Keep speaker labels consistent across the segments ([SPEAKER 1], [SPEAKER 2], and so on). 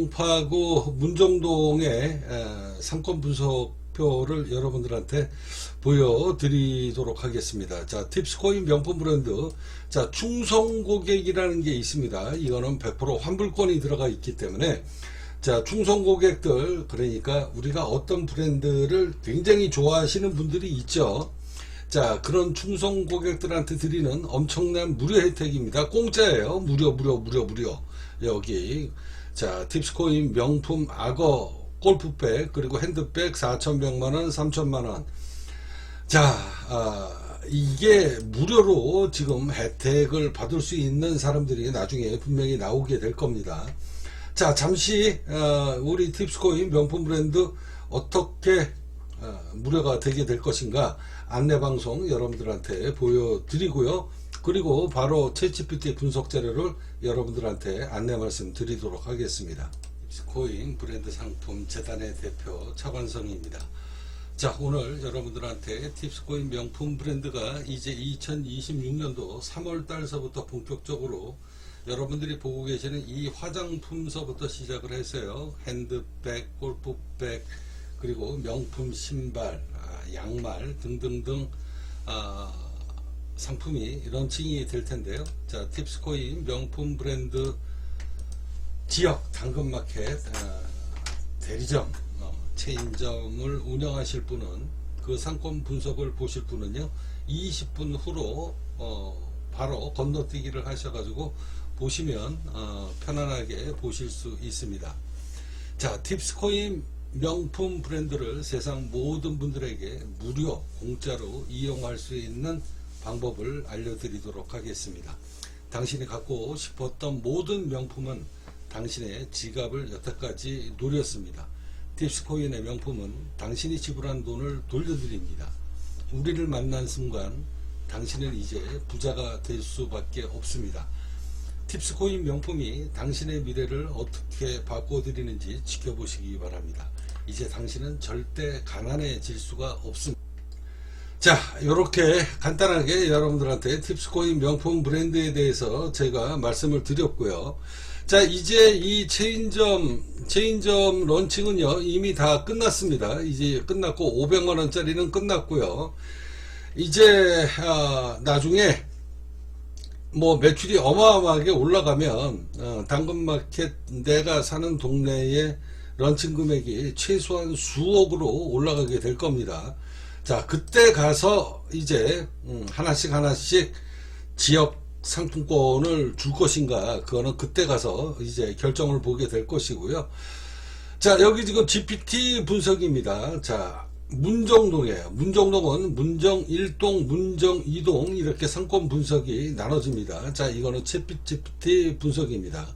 [SPEAKER 1] 송파구 문정동의 상권 분석표를 여러분들한테 보여드리도록 하겠습니다. 자, 팁스코인 명품 브랜드. 자, 충성 고객이라는 게 있습니다. 이거는 100% 환불권이 들어가 있기 때문에, 자, 충성 고객들, 그러니까 우리가 어떤 브랜드를 굉장히 좋아하시는 분들이 있죠. 자, 그런 충성 고객들한테 드리는 엄청난 무료 혜택입니다. 공짜예요. 무료. 여기, 자, 팁스코인 명품 악어 골프백, 그리고 핸드백 4,100만원, 3,000만원. 자, 이게 무료로 지금 혜택을 받을 수 있는 사람들이 나중에 분명히 나오게 될 겁니다. 자, 잠시 우리 팁스코인 명품 브랜드 어떻게 무료가 되게 될 것인가 안내방송 여러분들한테 보여드리고요. 그리고 바로 챗GPT 분석 자료를 여러분들한테 안내 말씀 드리도록 하겠습니다. 팁스코인 브랜드 상품 재단의 대표 차관성입니다. 자, 오늘 여러분들한테 팁스코인 명품 브랜드가 이제 2026년도 3월 달서부터 본격적으로 여러분들이 보고 계시는 이 화장품서부터 시작을 했어요. 핸드백, 골프백, 그리고 명품 신발, 양말 등등등 상품이 런칭이 될 텐데요. 자, 팁스코인 명품 브랜드 지역 당근마켓 대리점 체인점을 운영하실 분은, 그 상권 분석을 보실 분은요 20분 후로 바로 건너뛰기를 하셔가지고 보시면 편안하게 보실 수 있습니다. 자, 팁스코인 명품 브랜드를 세상 모든 분들에게 무료 공짜로 이용할 수 있는 방법을 알려드리도록 하겠습니다. 당신이 갖고 싶었던 모든 명품은 당신의 지갑을 여태까지 노렸습니다. 팁스코인의 명품은 당신이 지불한 돈을 돌려드립니다. 우리를 만난 순간 당신은 이제 부자가 될 수밖에 없습니다. 팁스코인 명품이 당신의 미래를 어떻게 바꿔드리는지 지켜보시기 바랍니다. 이제 당신은 절대 가난해질 수가 없습니다. 자, 이렇게 간단하게 여러분들한테 팁스코인 명품 브랜드에 대해서 제가 말씀을 드렸고요. 자, 이제 이 체인점 런칭은요 이미 다 끝났습니다. 이제 끝났고 500만원짜리는 끝났고요. 이제 나중에 뭐 매출이 어마어마하게 올라가면 당근마켓 내가 사는 동네의 런칭 금액이 최소한 수억으로 올라가게 될 겁니다. 자, 그때 가서 이제 하나씩 지역 상품권을 줄 것인가, 그거는 그때 가서 이제 결정을 보게 될 것이고요. 자, 여기 지금 GPT 분석입니다. 자, 문정동이에요. 문정동은 문정 1동, 문정 2동 이렇게 상권 분석이 나눠집니다. 자, 이거는 챗GPT 분석입니다.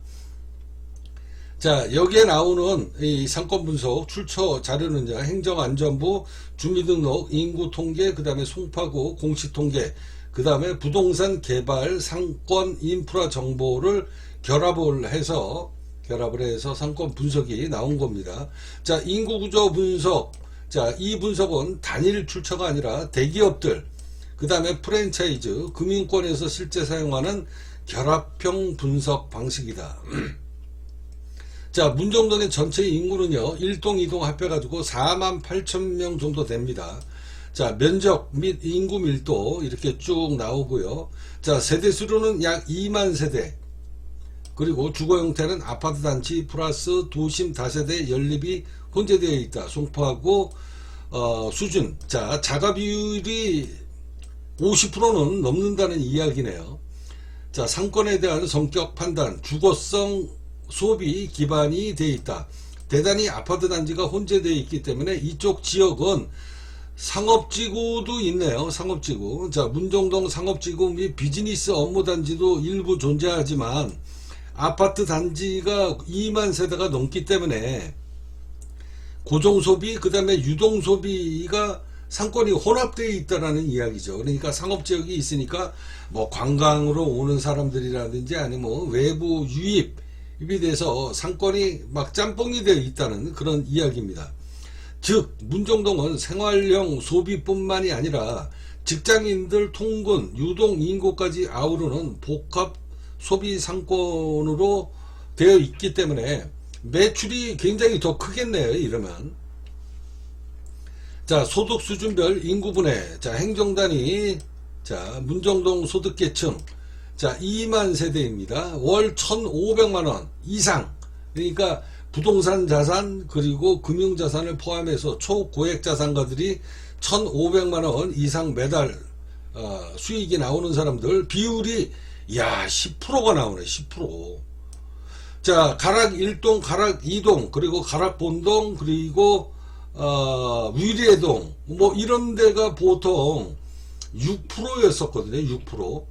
[SPEAKER 1] 자, 여기에 나오는 이 상권 분석 출처 자료는요, 행정안전부, 주민등록, 인구통계, 그 다음에 송파구 공시통계, 그 다음에 부동산 개발, 상권 인프라 정보를 결합을 해서 상권 분석이 나온 겁니다. 자, 인구구조 분석. 자, 이 분석은 단일 출처가 아니라 대기업들, 그 다음에 프랜차이즈, 금융권에서 실제 사용하는 결합형 분석 방식이다. 자, 문정동의 전체 인구는요 1동 2동 합해가지고 48,000명 정도 됩니다. 자, 면적 및 인구 밀도 이렇게 쭉 나오고요. 자, 세대수로는 약 2만 세대, 그리고 주거 형태는 아파트 단지 플러스 도심 다세대 연립이 혼재되어 있다. 송파구 수준. 자, 자가 비율이 50%는 넘는다는 이야기네요. 자, 상권에 대한 성격 판단, 주거성 소비 기반이 되어 있다. 대단히 아파트 단지가 혼재되어 있기 때문에 이쪽 지역은 상업지구도 있네요. 상업지구. 자, 문정동 상업지구 및 비즈니스 업무단지도 일부 존재하지만 아파트 단지가 2만 세대가 넘기 때문에 고정소비, 그 다음에 유동소비가 상권이 혼합되어 있다라는 이야기죠. 그러니까 상업지역이 있으니까 뭐 관광으로 오는 사람들이라든지 아니면 외부 유입이 돼서 상권이 막 짬뽕이 되어 있다는 그런 이야기입니다. 즉 문정동은 생활형 소비뿐만이 아니라 직장인들 통근, 유동 인구까지 아우르는 복합 소비 상권으로 되어 있기 때문에 매출이 굉장히 더 크겠네요, 이러면. 자, 소득 수준별 인구 분해. 자, 행정단위. 자, 문정동 소득계층. 자, 2만 세대입니다. 월 1,500만원 이상. 그러니까 부동산 자산 그리고 금융자산을 포함해서 초고액 자산가들이 1,500만원 이상 매달 수익이 나오는 사람들 비율이 10%가 나오네. 10%. 자, 가락 1동, 가락 2동, 그리고 가락 본동, 그리고 위례동 뭐 이런 데가 보통 6%였었거든요. 6%.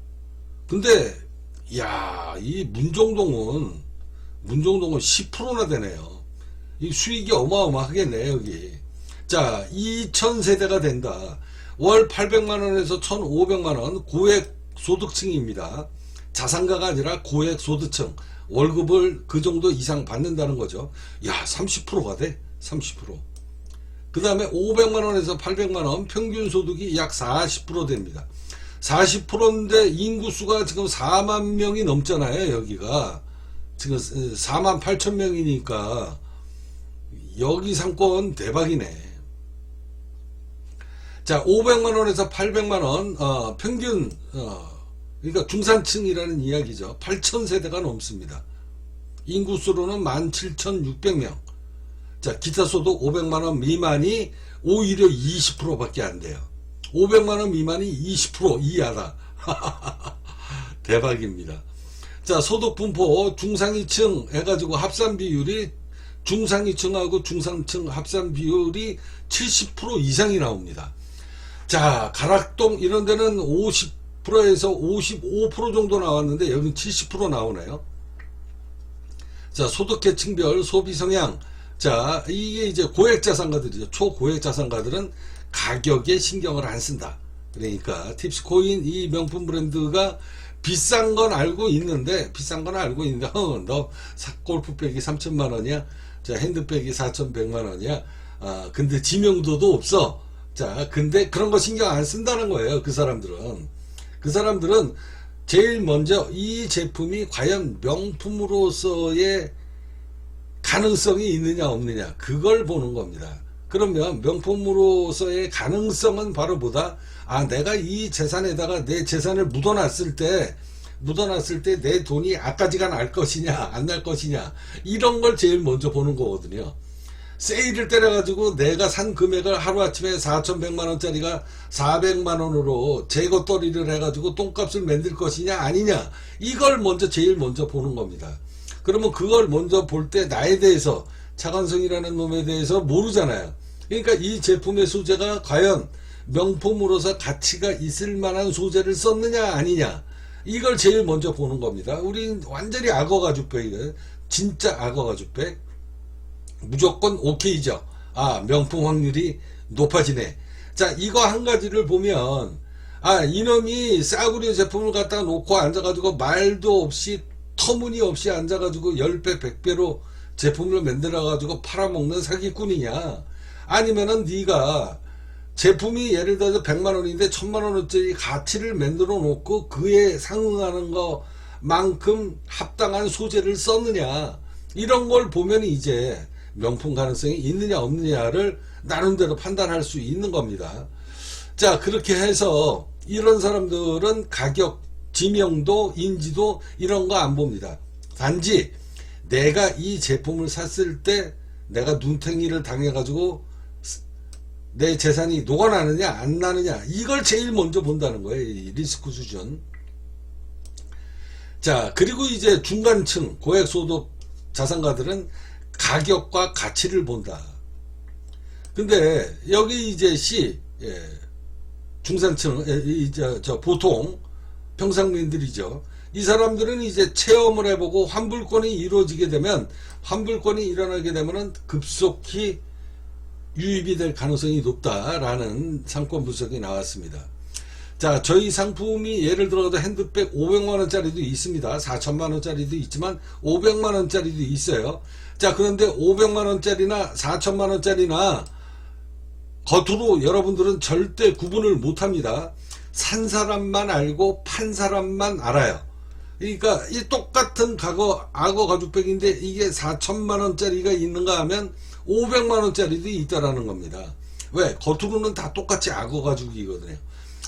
[SPEAKER 1] 근데 이 문정동은 10%나 되네요. 이 수익이 어마어마하겠네, 여기. 자, 2,000세대가 된다. 월 800만원에서 1,500만원 고액 소득층입니다. 자산가가 아니라 고액 소득층. 월급을 그 정도 이상 받는다는 거죠. 30%가 돼. 30%. 그 다음에 500만원에서 800만원 평균 소득이 약 40% 됩니다. 40%인데 인구수가 지금 4만 명이 넘잖아요. 여기가 지금 4만 8천 명이니까 여기 상권 대박이네. 자, 500만원에서 800만원 평균 그러니까 중산층이라는 이야기죠. 8,000세대가 넘습니다. 인구수로는 17,600명. 자, 기타소득 500만원 미만이 오히려 20%밖에 안 돼요. 500만원 미만이 20% 이하다. 대박입니다. 자, 소득 분포 중상위층 해가지고 합산 비율이 중상위층하고 중상층 합산 비율이 70% 이상이 나옵니다. 자, 가락동 이런 데는 50%에서 55% 정도 나왔는데 여기는 70% 나오네요. 자, 소득계층별 소비 성향. 자, 이게 이제 고액 자산가들이죠. 초고액 자산가들은 가격에 신경을 안 쓴다. 그러니까 팁스코인 이 명품 브랜드가 비싼 건 알고 있는데 너 골프백이 3천만 원이야. 자, 핸드백이 4,100만 원이야. 근데 지명도도 없어. 자, 근데 그런 거 신경 안 쓴다는 거예요. 그 사람들은 제일 먼저 이 제품이 과연 명품으로서의 가능성이 있느냐 없느냐 그걸 보는 겁니다. 그러면 명품으로서의 가능성은 바로 뭐다? 내가 이 재산에다가 내 재산을 묻어놨을 때 내 돈이 아까지가 날 것이냐 안 날 것이냐 이런 걸 제일 먼저 보는 거거든요. 세일을 때려가지고 내가 산 금액을 하루아침에 4,100만원짜리가 400만원으로 재고떨이를 해가지고 똥값을 만들 것이냐 아니냐 이걸 제일 먼저 보는 겁니다. 그러면 그걸 먼저 볼 때 나에 대해서 차관성이라는 놈에 대해서 모르잖아요. 그러니까 이 제품의 소재가 과연 명품으로서 가치가 있을 만한 소재를 썼느냐 아니냐 이걸 제일 먼저 보는 겁니다. 우린 완전히 악어가죽백, 진짜 악어가죽백 무조건 오케이죠. 명품 확률이 높아지네. 자, 이거 한 가지를 보면 이놈이 싸구려 제품을 갖다 놓고 앉아가지고 말도 없이 터무니없이 앉아가지고 10배 100배로 제품을 만들어가지고 팔아먹는 사기꾼이냐 아니면은 네가 제품이 예를 들어서 100만원인데 1000만원짜리 가치를 만들어 놓고 그에 상응하는 것만큼 합당한 소재를 썼느냐 이런 걸 보면 이제 명품 가능성이 있느냐 없느냐를 나름대로 판단할 수 있는 겁니다. 자, 그렇게 해서 이런 사람들은 가격, 지명도, 인지도 이런 거 안 봅니다. 단지 내가 이 제품을 샀을 때 내가 눈탱이를 당해가지고 내 재산이 녹아나느냐 안 나느냐 이걸 제일 먼저 본다는 거예요. 이 리스크 수준. 자, 그리고 이제 중간층 고액소득 자산가들은 가격과 가치를 본다. 근데 여기 이제 중산층 보통 평상민들이죠. 이 사람들은 이제 체험을 해보고 환불권이 이루어지게 되면 환불권이 일어나게 되면은 급속히 유입이 될 가능성이 높다라는 상권 분석이 나왔습니다. 자, 저희 상품이 예를 들어서 핸드백 500만원짜리도 있습니다. 4천만원짜리도 있지만 500만원짜리도 있어요. 자, 그런데 500만원짜리나 4천만원짜리나 겉으로 여러분들은 절대 구분을 못합니다. 산 사람만 알고 판 사람만 알아요. 그러니까 이 똑같은 악어 가죽백인데 이게 4천만 원짜리가 있는가 하면 500만 원짜리도 있다라는 겁니다. 왜? 겉으로는 다 똑같이 악어 가죽이거든요.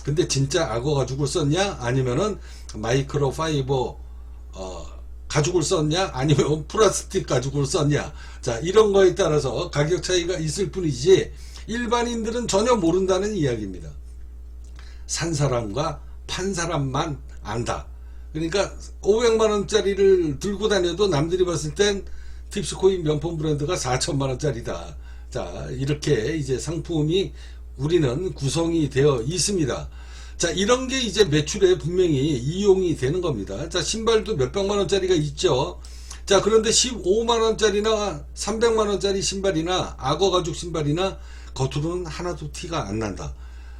[SPEAKER 1] 근데 진짜 악어 가죽을 썼냐? 아니면은 마이크로 파이버 가죽을 썼냐? 아니면 플라스틱 가죽을 썼냐? 자, 이런 거에 따라서 가격 차이가 있을 뿐이지 일반인들은 전혀 모른다는 이야기입니다. 산 사람과 판 사람만 안다. 그러니까 500만원짜리를 들고 다녀도 남들이 봤을 땐 팁스코인 명품 브랜드가 4천만원짜리다. 자, 이렇게 이제 상품이 우리는 구성이 되어 있습니다. 자, 이런 게 이제 매출에 분명히 이용이 되는 겁니다. 자, 신발도 몇백만원짜리가 있죠. 자, 그런데 15만원짜리나 300만원짜리 신발이나 악어 가죽 신발이나 겉으로는 하나도 티가 안 난다.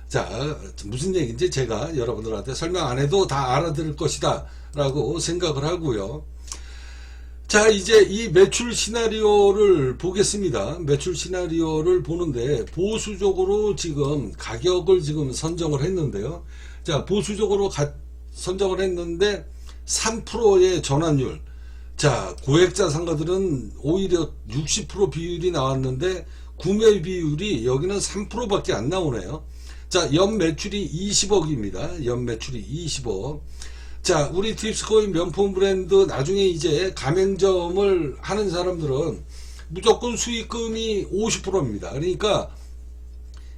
[SPEAKER 1] 자, 무슨 얘기인지 제가 여러분들한테 설명 안 해도 다 알아들을 것이다 라고 생각을 하고요. 자, 이제 이 매출 시나리오를 보겠습니다. 매출 시나리오를 보는데 보수적으로 지금 가격을 지금 선정을 했는데요. 자, 보수적으로 선정을 했는데 3%의 전환율. 자, 고액자 상가들은 오히려 60% 비율이 나왔는데 구매 비율이 여기는 3%밖에 안 나오네요. 자, 연 매출이 20억입니다. 연 매출이 20억. 자, 우리 팁스코인 명품 브랜드 나중에 이제 가맹점을 하는 사람들은 무조건 수익금이 50%입니다. 그러니까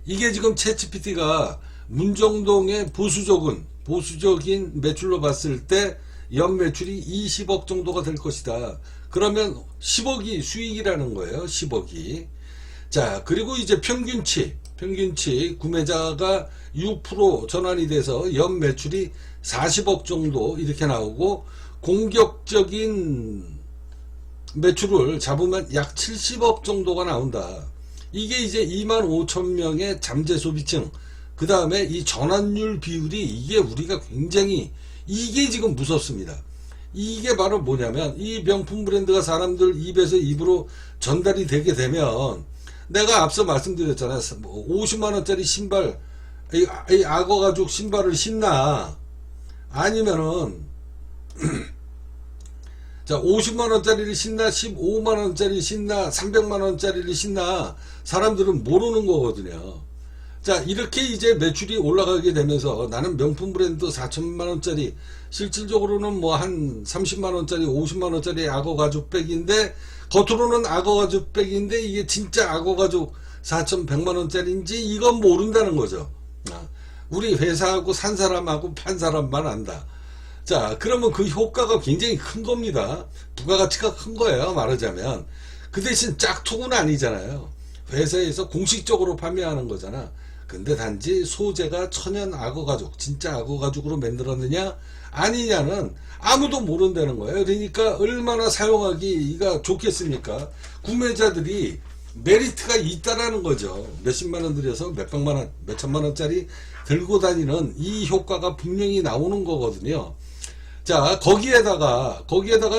[SPEAKER 1] 이게 지금 챗GPT가 문정동의 보수적인 매출로 봤을 때 연 매출이 20억 정도가 될 것이다. 그러면 10억이 수익이라는 거예요. 10억이. 자, 그리고 이제 평균치 구매자가 6% 전환이 돼서 연 매출이 40억 정도 이렇게 나오고 공격적인 매출을 잡으면 약 70억 정도가 나온다. 이게 이제 25,000명의 잠재 소비층, 그 다음에 이 전환율 비율이 이게 우리가 굉장히 이게 지금 무섭습니다. 이게 바로 뭐냐면 이 명품 브랜드가 사람들 입에서 입으로 전달이 되게 되면 내가 앞서 말씀드렸잖아요. 50만원짜리 신발, 이 악어 가죽 신발을 신나? 아니면은, 자, 50만원짜리를 신나? 15만원짜리 신나? 300만원짜리를 신나? 사람들은 모르는 거거든요. 자, 이렇게 이제 매출이 올라가게 되면서 나는 명품 브랜드 4천만원짜리, 실질적으로는 뭐 한 30만원짜리, 50만원짜리 악어 가죽 백인데, 겉으로는 악어 가죽 백인데, 이게 진짜 악어 가죽 4,100만원짜리인지 이건 모른다는 거죠. 우리 회사하고 산 사람하고 판 사람만 안다. 자, 그러면 그 효과가 굉장히 큰 겁니다. 부가가치가 큰 거예요, 말하자면. 그 대신 짝퉁은 아니잖아요. 회사에서 공식적으로 판매하는 거잖아. 근데 단지 소재가 천연 악어 가죽, 진짜 악어 가죽으로 만들었느냐 아니냐는 아무도 모른다는 거예요. 그러니까 얼마나 사용하기가 좋겠습니까? 구매자들이 메리트가 있다라는 거죠. 몇십만 원 들여서 몇백만 원, 몇천만 원짜리 들고 다니는 이 효과가 분명히 나오는 거거든요. 자, 거기에다가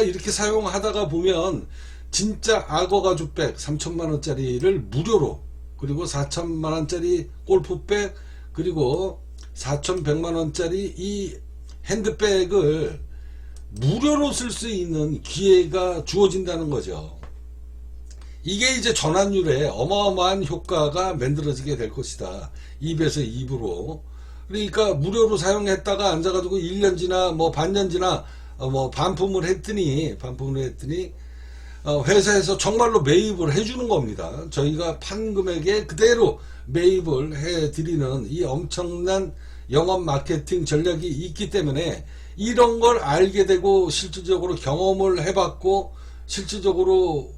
[SPEAKER 1] 이렇게 사용하다가 보면 진짜 악어 가죽백 3천만 원짜리를 무료로, 그리고 4천만 원짜리 골프백, 그리고 4,100만 원짜리 이 핸드백을 무료로 쓸 수 있는 기회가 주어진다는 거죠. 이게 이제 전환율에 어마어마한 효과가 만들어지게 될 것이다. 입에서 입으로. 그러니까 무료로 사용했다가 앉아가지고 1년 지나 뭐 반년 지나 뭐 반품을 했더니 회사에서 정말로 매입을 해주는 겁니다. 저희가 판 금액에 그대로 매입을 해드리는 이 엄청난 영업 마케팅 전략이 있기 때문에 이런 걸 알게 되고 실질적으로 경험을 해봤고 실질적으로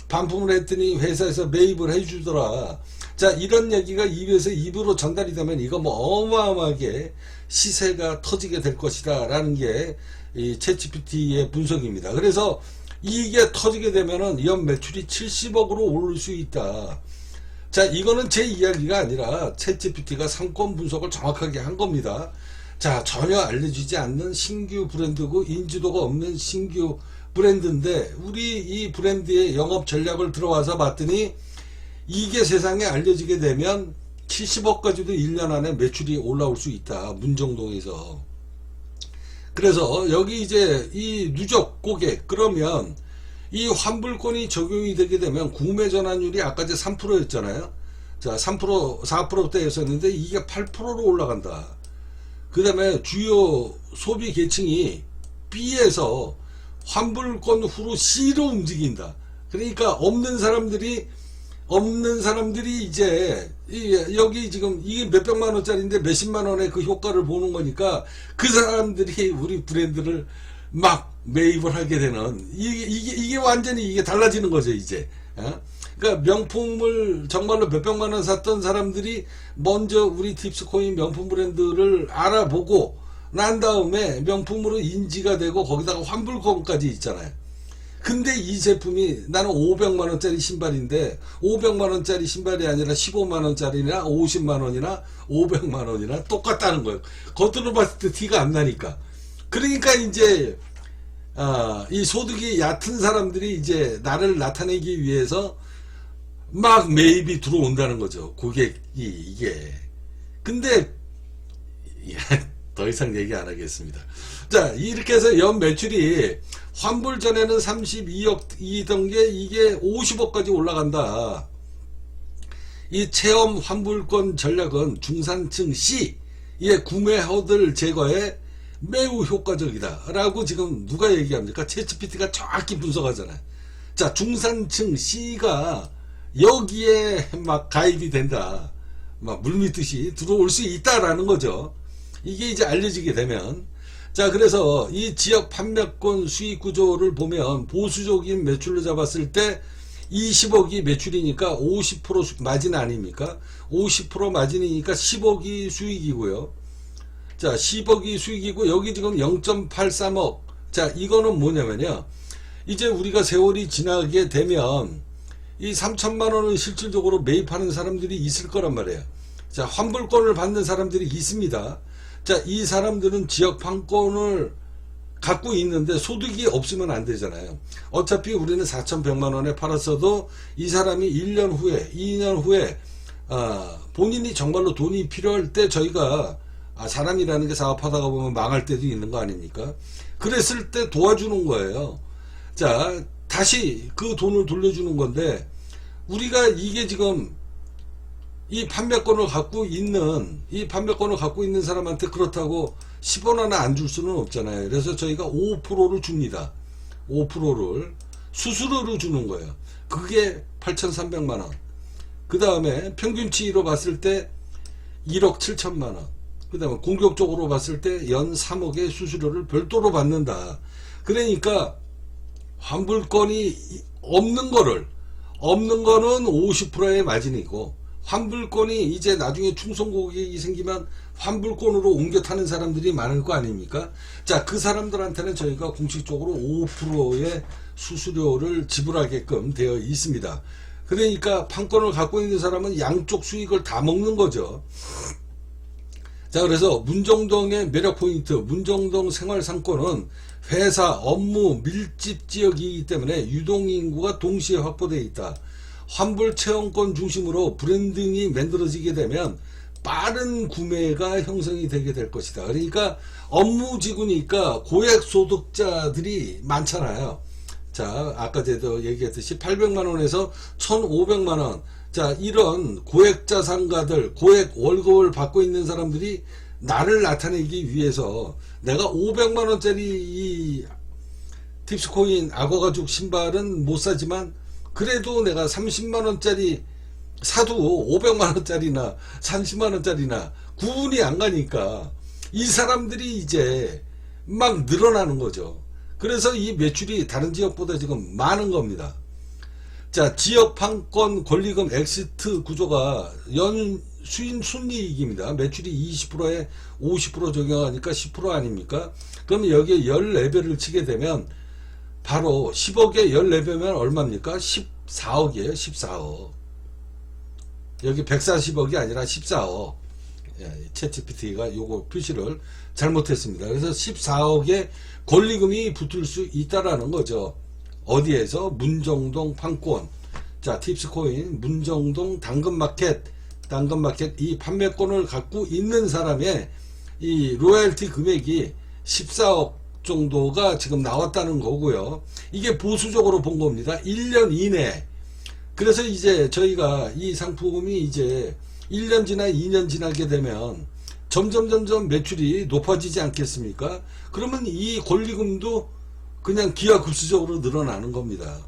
[SPEAKER 1] 반품을 했더니 회사에서 매입을 해주더라. 자, 이런 얘기가 입에서 입으로 전달이 되면 이거 뭐 어마어마하게 시세가 터지게 될 것이다 라는 게 이 챗GPT의 분석입니다. 그래서 이게 터지게 되면은 연 매출이 70억으로 오를 수 있다. 자, 이거는 제 이야기가 아니라 챗GPT가 상권 분석을 정확하게 한 겁니다. 자, 전혀 알려지지 않는 신규 브랜드고 인지도가 없는 신규 브랜드인데 우리 이 브랜드의 영업 전략을 들어와서 봤더니 이게 세상에 알려지게 되면 70억까지도 1년 안에 매출이 올라올 수 있다. 문정동에서. 그래서 여기 이제 이 누적 고객, 그러면 이 환불권이 적용이 되게 되면 구매 전환율이 아까 이제 3%였잖아요. 자, 3%, 4%대였었는데 이게 8%로 올라간다. 그 다음에 주요 소비 계층이 B에서 환불권 후로 C로 움직인다. 그러니까 없는 사람들이 이제 여기 지금 이게 몇백만 원짜리인데 몇십만 원의 그 효과를 보는 거니까 그 사람들이 우리 브랜드를 막 매입을 하게 되는 이게 완전히 이게 달라지는 거죠 이제. 그러니까 명품을 정말로 몇백만 원 샀던 사람들이 먼저 우리 팁스코인 명품 브랜드를 알아보고 난 다음에 명품으로 인지가 되고 거기다가 환불권까지 있잖아요. 근데 이 제품이 나는 500만원짜리 신발인데 500만원짜리 신발이 아니라 15만원짜리나 50만원이나 500만원이나 똑같다는 거예요. 겉으로 봤을 때 티가 안 나니까. 그러니까 이제 이 소득이 얕은 사람들이 이제 나를 나타내기 위해서 막 매입이 들어온다는 거죠. 고객이 이게. 근데 더 이상 얘기 안 하겠습니다. 자, 이렇게 해서 연 매출이 환불 전에는 32억이던 게 이게 50억까지 올라간다. 이 체험 환불권 전략은 중산층 C의 구매 허들 제거에 매우 효과적이다 라고 지금 누가 얘기합니까? 챗GPT가 정확히 분석하잖아요. 자, 중산층 C가 여기에 막 가입이 된다, 막 물밀듯이 들어올 수 있다라는 거죠. 이게 이제 알려지게 되면. 자, 그래서 이 지역 판매권 수익 구조를 보면 보수적인 매출로 잡았을 때 20억이 매출이니까 50% 마진 아닙니까? 50% 마진이니까 10억이 수익이고요. 자, 10억이 수익이고 여기 지금 0.83억. 자, 이거는 뭐냐면요, 이제 우리가 세월이 지나게 되면 이 3천만 원을 실질적으로 매입하는 사람들이 있을 거란 말이에요. 자, 환불권을 받는 사람들이 있습니다. 자, 이 사람들은 지역 판권을 갖고 있는데 소득이 없으면 안 되잖아요. 어차피 우리는 4,100만 원에 팔았어도 이 사람이 1년 후에 2년 후에 본인이 정말로 돈이 필요할 때 저희가 사람이라는 게 사업하다가 보면 망할 때도 있는 거 아닙니까? 그랬을 때 도와주는 거예요. 자, 다시 그 돈을 돌려주는 건데 우리가 이게 지금 이 판매권을 갖고 있는 사람한테 그렇다고 10원 하나 안 줄 수는 없잖아요. 그래서 저희가 5%를 줍니다. 5%를 수수료로 주는 거예요. 그게 8,300만 원. 그 다음에 평균치로 봤을 때 1억 7천만 원. 그 다음에 공격적으로 봤을 때 연 3억의 수수료를 별도로 받는다. 그러니까 환불권이 없는 거는 50%의 마진이고, 환불권이 이제 나중에 충성 고객이 생기면 환불권으로 옮겨 타는 사람들이 많을 거 아닙니까? 자, 그 사람들한테는 저희가 공식적으로 5%의 수수료를 지불하게끔 되어 있습니다. 그러니까 판권을 갖고 있는 사람은 양쪽 수익을 다 먹는 거죠. 자, 그래서 문정동의 매력 포인트, 문정동 생활상권은 회사 업무 밀집 지역이기 때문에 유동인구가 동시에 확보되어 있다. 환불 체험권 중심으로 브랜딩이 만들어지게 되면 빠른 구매가 형성이 되게 될 것이다. 그러니까 업무지구니까 고액 소득자들이 많잖아요. 자, 아까 제도 얘기했듯이 800만원에서 1500만원. 자, 이런 고액 자산가들, 고액 월급을 받고 있는 사람들이 나를 나타내기 위해서 내가 500만원짜리 이 팁스코인 악어가죽 신발은 못 사지만 그래도 내가 30만원짜리 사도 500만원짜리나 30만원짜리나 구분이 안 가니까 이 사람들이 이제 막 늘어나는 거죠. 그래서 이 매출이 다른 지역보다 지금 많은 겁니다. 자, 지역 판권 권리금 엑시트 구조가 연 순이익입니다. 매출이 20%에 50% 적용하니까 10% 아닙니까? 그럼 여기에 14배를 치게 되면 바로 10억에 14배면 얼마입니까? 14억이에요. 14억. 여기 140억이 아니라 14억. 챗GPT가 요거 표시를 잘못했습니다. 그래서 14억의 권리금이 붙을 수 있다라는 거죠. 어디에서? 문정동 판권. 자, 팁스코인 문정동 당근마켓 이 판매권을 갖고 있는 사람의 이 로열티 금액이 14억 정도가 지금 나왔다는 거고요. 이게 보수적으로 본 겁니다. 1년 이내. 그래서 이제 저희가 이 상품이 이제 1년 지나 2년 지나게 되면 점점 매출이 높아지지 않겠습니까? 그러면 이 권리금도 그냥 기하급수적으로 늘어나는 겁니다.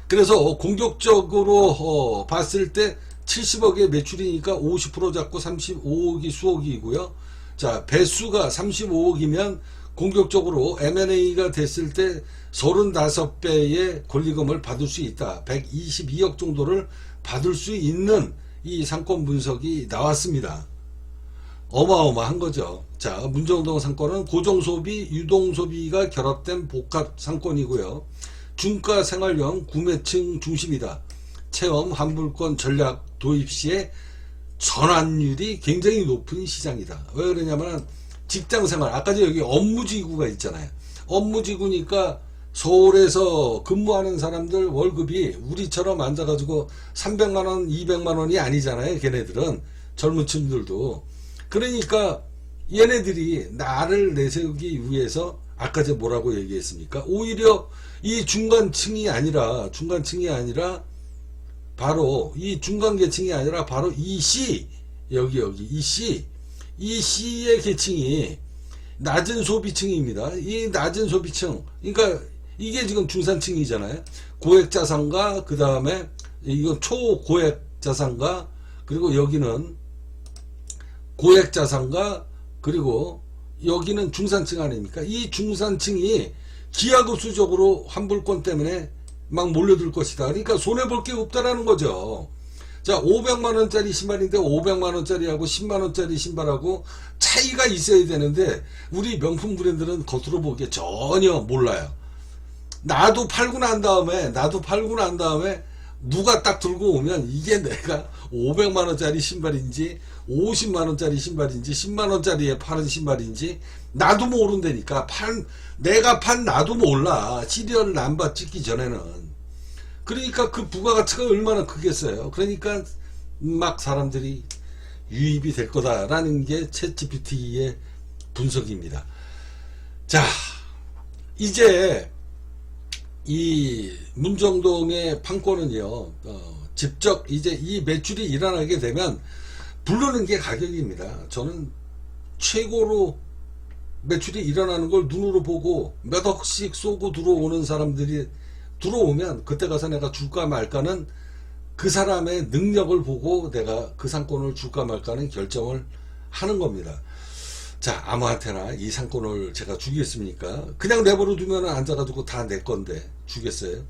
[SPEAKER 1] 그래서 공격적으로 봤을 때 70억의 매출이니까 50% 잡고 35억이 수억이고요. 자, 배수가 35억이면 공격적으로 M&A가 됐을 때 35배의 권리금을 받을 수 있다. 122억 정도를 받을 수 있는 이 상권 분석이 나왔습니다. 어마어마한 거죠. 자, 문정동 상권은 고정소비, 유동소비가 결합된 복합 상권이고요. 중가 생활형 구매층 중심이다. 체험 환불권 전략 도입 시에 전환율이 굉장히 높은 시장이다. 왜 그러냐면 직장생활, 아까 여기 업무지구가 있잖아요. 업무지구니까 서울에서 근무하는 사람들 월급이 우리처럼 앉아가지고 300만원, 200만원이 아니잖아요. 걔네들은, 젊은 층들도. 그러니까 얘네들이 나를 내세우기 위해서 아까 제가 뭐라고 얘기했습니까? 오히려 이 중간층이 아니라 바로 이 중간계층이 아니라 바로 이 C, 여기 이 C의 계층이 낮은 소비층입니다. 이 낮은 소비층, 그러니까 이게 지금 중산층이잖아요. 고액자산가, 그 다음에 이건 초고액자산가, 그리고 여기는 고액자산가, 그리고 여기는 중산층 아닙니까? 이 중산층이 기하급수적으로 환불권 때문에 막 몰려들 것이다. 그러니까 손해볼 게 없다라는 거죠. 자, 500만원짜리 신발인데 500만원짜리하고 10만원짜리 신발하고 차이가 있어야 되는데 우리 명품 브랜드는 겉으로 보기에 전혀 몰라요. 나도 팔고 난 다음에 누가 딱 들고 오면 이게 내가 500만원짜리 신발인지 50만원짜리 신발인지 10만원짜리에 파는 신발인지 나도 모른다니까. 내가 판 나도 몰라. 시리얼 넘버 찍기 전에는. 그러니까 그 부가가치가 얼마나 크겠어요. 그러니까 막 사람들이 유입이 될 거다라는 게 챗GPT의 분석입니다. 자, 이제 이 문정동의 판권은요, 직접 이제 이 매출이 일어나게 되면 부르는 게 가격입니다. 저는 최고로 매출이 일어나는 걸 눈으로 보고 몇 억씩 쏘고 들어오는 사람들이 들어오면 그때 가서 내가 줄까 말까는 그 사람의 능력을 보고 내가 그 상권을 줄까 말까는 결정을 하는 겁니다. 자, 아무한테나 이 상권을 제가 주겠습니까? 그냥 내버려 두면 앉아가지고 다 내 건데 주겠어요?